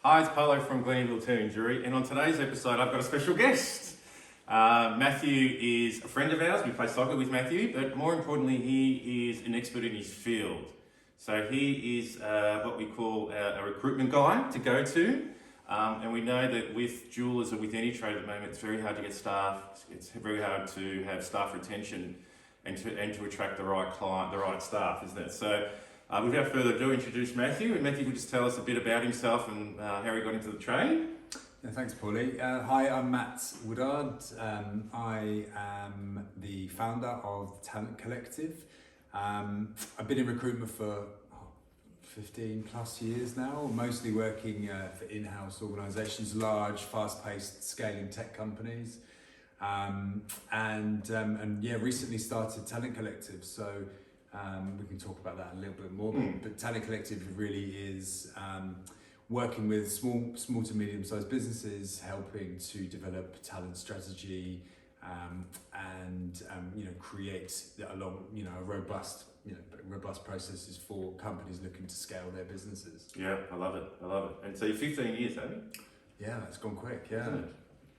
Hi, it's Paolo from Jewellery, and on today's episode I've got a special guest. Matthew is a friend of ours. We play soccer with Matthew, but more importantly he is an expert in his field. So he is what we call a recruitment guy to go to, and we know that with jewellers or with any trade at the moment it's very hard to get staff, it's very hard to have staff retention and to attract the right client, the right staff, isn't it? So without further ado, introduce Matthew, and Matthew will just tell us a bit about himself and how he got into the trade. Yeah, thanks, Paulie. Hi, I'm Matt Woodard. I am the founder of Talent Collective. I've been in recruitment for 15 plus years now, mostly working for in-house organisations, large, fast-paced, scaling tech companies. Recently started Talent Collective. So we can talk about that a little bit more, but Talent Collective really is working with small to medium-sized businesses, helping to develop talent strategy and create a robust processes for companies looking to scale their businesses. Yeah, I love it. And so you're 15 years, haven't you? Yeah, it's gone quick. Yeah. Isn't it?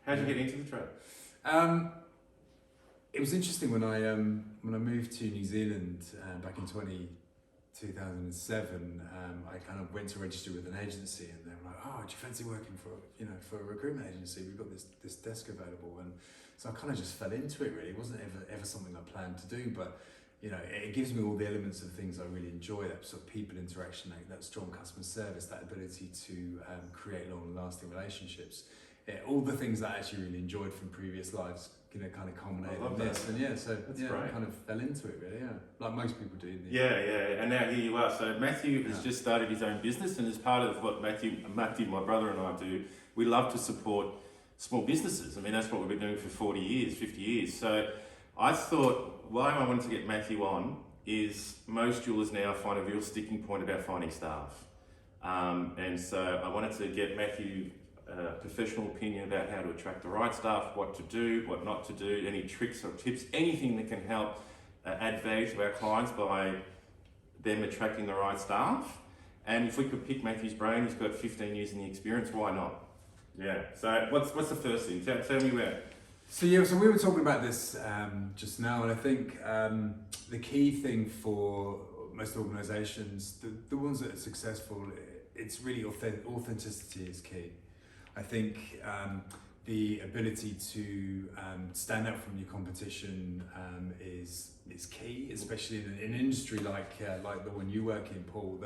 How'd you get into the trade? It was interesting when I moved to New Zealand back in 2007. I kind of went to register with an agency, and they were like, "Oh, do you fancy working for a recruitment agency? We've got this desk available." And so I kind of just fell into it. Really, it wasn't ever something I planned to do, but it gives me all the elements of things I really enjoy: that sort of people interaction, that strong customer service, that ability to create long-lasting relationships. All the things that I actually really enjoyed from previous lives, kind of culminated in this. And great. I kind of fell into it really, like most people do. And now here you are. So Matthew has just started his own business, and as part of what Matthew, my brother and I do, we love to support small businesses. I mean, that's what we've been doing for 40 years, 50 years. So I thought why I wanted to get Matthew on is most jewellers now find a real sticking point about finding staff. And so I wanted to get Matthew professional opinion about how to attract the right staff, what to do, what not to do, any tricks or tips, anything that can help add value to our clients by them attracting the right staff. And if we could pick Matthew's brain, he's got 15 years in the experience, why not? Yeah, so what's the first thing? Tell me where. So we were talking about this just now, and I think the key thing for most organisations, the ones that are successful, it's really authenticity is key. I think the ability to stand out from your competition is key, especially in an industry like the one you work in, Paul,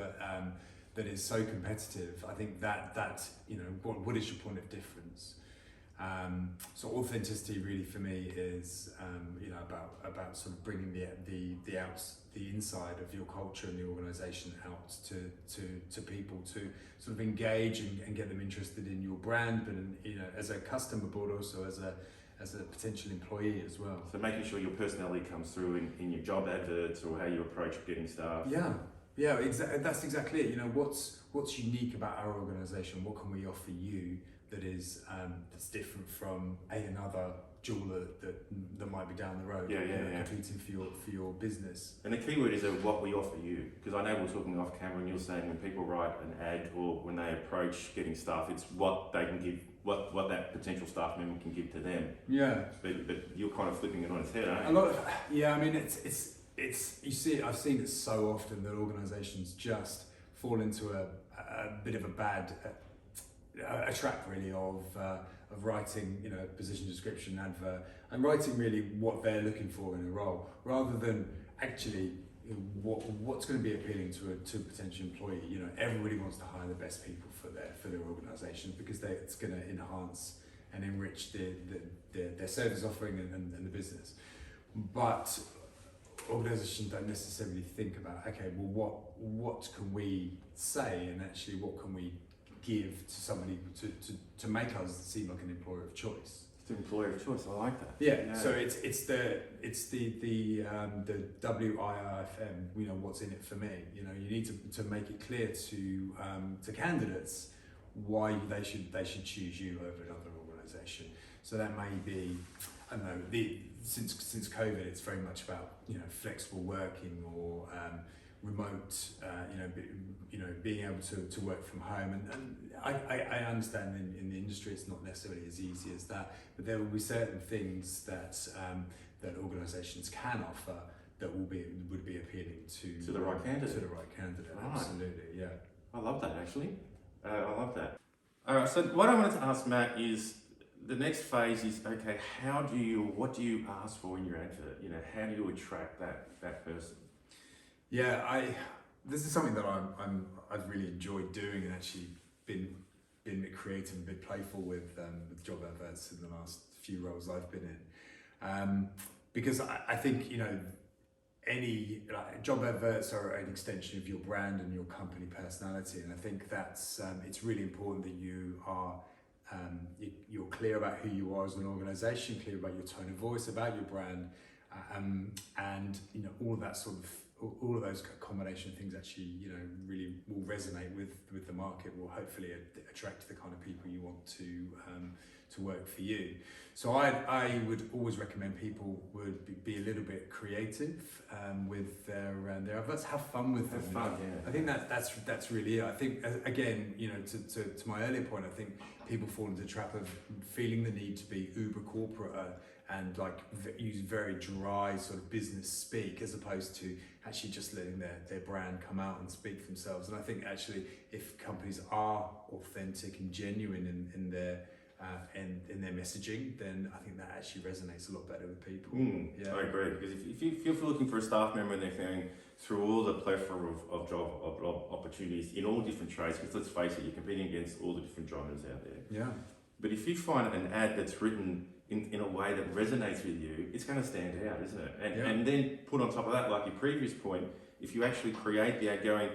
that is so competitive. I think that what is your point of difference? So authenticity really for me is about sort of bringing the inside of your culture and the organisation out to people to sort of engage and get them interested in your brand, but as a customer, but also as a potential employee as well. So making sure your personality comes through in your job adverts or how you approach getting staff. Yeah, that's exactly it. What's unique about our organisation? What can we offer you that is that's different from another jeweller that might be down the road, competing for your business. And the key word is what we offer you, because I know we're talking off camera and you're saying when people write an ad or when they approach getting staff, it's what they can give, what that potential staff member can give to them. Yeah. But you're kind of flipping it on its head, aren't you? A lot of, I mean it's you see, I've seen it so often that organisations just fall into a bit of a bad a trap really of writing a position description advert and writing really what they're looking for in a role, rather than actually what's going to be appealing to a potential employee. Everybody wants to hire the best people for their organisation because it's going to enhance and enrich their service offering and the business. But organisations don't necessarily think about, okay, well what can we say, and actually what can we give to somebody to make us seem like an employer of choice. It's an employer of choice. I like that. Yeah. So it's the WIIFM. What's in it for me. You need to make it clear to candidates why they should choose you over another organisation. So that may be, I don't know. Since COVID, it's very much about flexible working or remote, being able to work from home, and I understand in the industry it's not necessarily as easy as that, but there will be certain things that that organisations can offer that would be appealing to the right candidate. To the right candidate, Right. Absolutely, yeah. I love that actually. I love that. All right. So what I wanted to ask Matt is, the next phase is, okay, what do you ask for in your advert? You know, how do you attract that person? Yeah, this is something that I've really enjoyed doing, and actually been a bit creative and a bit playful with job adverts in the last few roles I've been in, because I think any job adverts are an extension of your brand and your company personality, and I think that's it's really important that you are you're clear about who you are as an organisation, clear about your tone of voice, about your brand, and all of that all of those combination of things actually really will resonate with the market, will hopefully attract the kind of people you want to work for you. So I would always recommend people would be a little bit creative with their adverts. Have fun with them. Have fun, yeah. I think that's really it. I think again, to my earlier point, I think people fall into the trap of feeling the need to be uber corporate and use very dry sort of business speak, as opposed to actually just letting their brand come out and speak for themselves. And I think actually, if companies are authentic and genuine in their messaging, then I think that actually resonates a lot better with people. Yeah. I agree, because if you're looking for a staff member and they're going through all the plethora of job opportunities in all different trades, because let's face it, you're competing against all the different genres out there. Yeah. But if you find an ad that's written in a way that resonates with you, it's going to stand out, isn't it? And then put on top of that, like your previous point, if you actually create the ad going,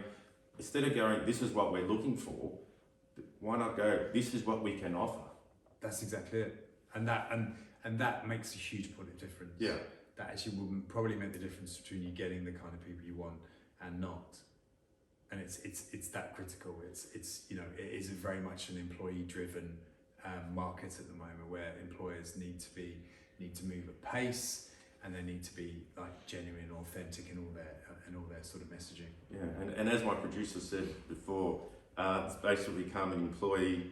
instead of going, this is what we're looking for, why not go, this is what we can offer? That's exactly it, and that makes a huge point of difference. Yeah, that actually will probably make the difference between you getting the kind of people you want and not. And it's that critical. It is very much an employee driven market at the moment, where employers need to move at pace, and they need to be genuine, authentic in all their sort of messaging. Yeah, and as my producer said before, it's basically become an employee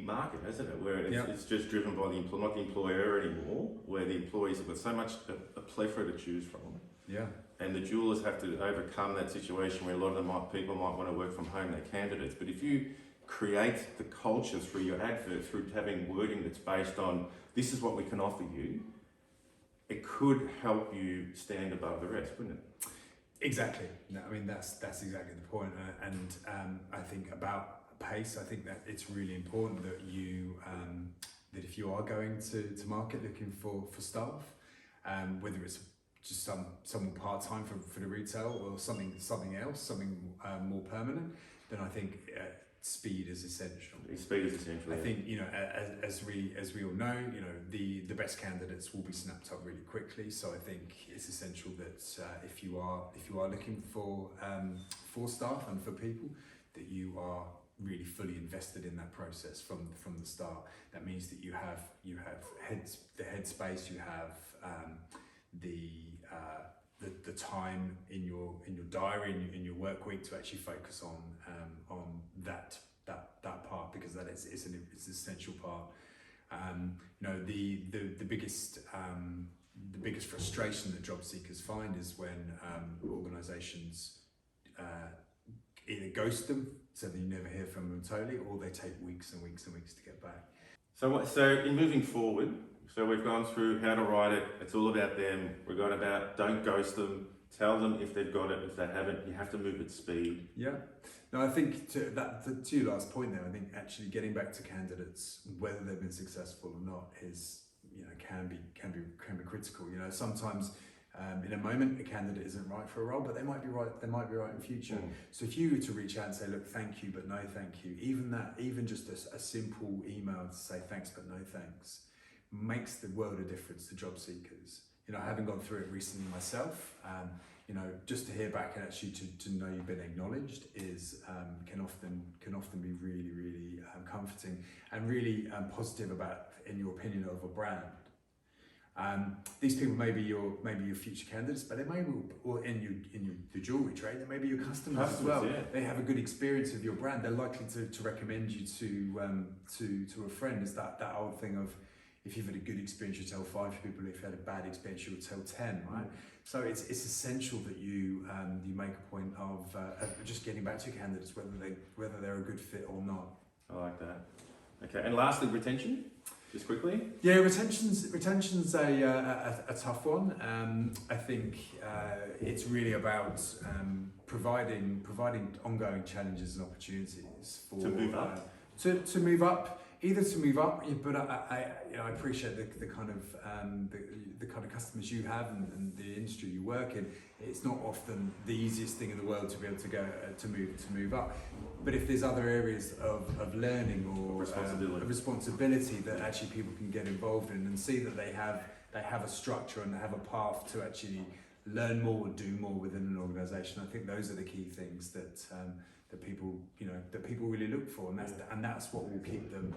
market, hasn't it? Where it's just driven by not the employer anymore, where the employees have got so much a plethora to choose from. Yeah. And the jewellers have to overcome that situation where a lot of people might want to work from home, they're candidates. But if you create the culture through your advert, through having wording that's based on, this is what we can offer you, it could help you stand above the rest, wouldn't it? Exactly. No, I mean, that's exactly the point. And I think about pace, I think that it's really important that you that if you are going to market looking for staff, whether it's just someone part-time for the retail or something else, something more permanent, then I think speed is essential. Speed is essential. I think as we all know, the best candidates will be snapped up really quickly. So I think it's essential that if you are looking for staff and for people, that you are really fully invested in that process from the start. That means that you have the headspace, you have the time in your diary, in your work week, to actually focus on that part, because that it's an essential part. The biggest frustration that job seekers find is when organisations either ghost them, so that you never hear from them totally, or they take weeks and weeks and weeks to get back. So in moving forward, so we've gone through how to write it, it's all about them, we've gone about don't ghost them, tell them if they've got it, if they haven't, you have to move at speed. Yeah. No, I think to your last point there, I think actually getting back to candidates, whether they've been successful or not, is can be critical. Sometimes in a moment a candidate isn't right for a role, but they might be right in future. So if you were to reach out and say, look, thank you but no thank you, even just a simple email to say thanks but no thanks, makes the world of difference to job seekers. Having gone through it recently myself, just to hear back and actually to know you've been acknowledged is can often be really, really comforting and really positive about, in your opinion, of a brand. These people may be your future candidates, but they may be, or in the jewellery trade, they may be your customers as well. Yeah. They have a good experience of your brand. They're likely to recommend you to a friend. It's that old thing of, if you've had a good experience, you tell 5 people. If you had a bad experience, you'll tell 10, right? So it's essential that you make a point of just getting back to your candidates, whether they're a good fit or not. I like that. Okay, and lastly, retention, just quickly. Yeah, retention's a tough one. I think it's really about providing ongoing challenges and opportunities for To move up. To move up, either to move up, but I appreciate the kind of customers you have and the industry you work in. It's not often the easiest thing in the world to be able to go to move up. But if there's other areas of learning or responsibility that actually people can get involved in and see that they have a structure and they have a path to actually learn more, do more within an organisation, I think those are the key things that people really look for, and that's what will keep them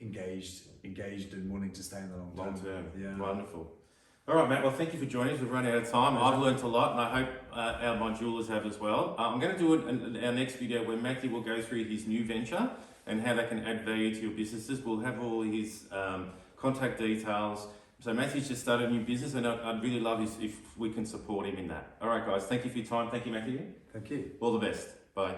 engaged and wanting to stay in the long term. Yeah. Wonderful. All right, Matt. Well, thank you for joining us. We've run out of time. I've learnt a lot, and I hope my jewellers have as well. I'm going to do our next video where Matthew will go through his new venture and how that can add value to your businesses. We'll have all his contact details. So Matthew's just started a new business, and I'd really love if we can support him in that. All right, guys. Thank you for your time. Thank you, Matthew. Thank you. All the best. Bye.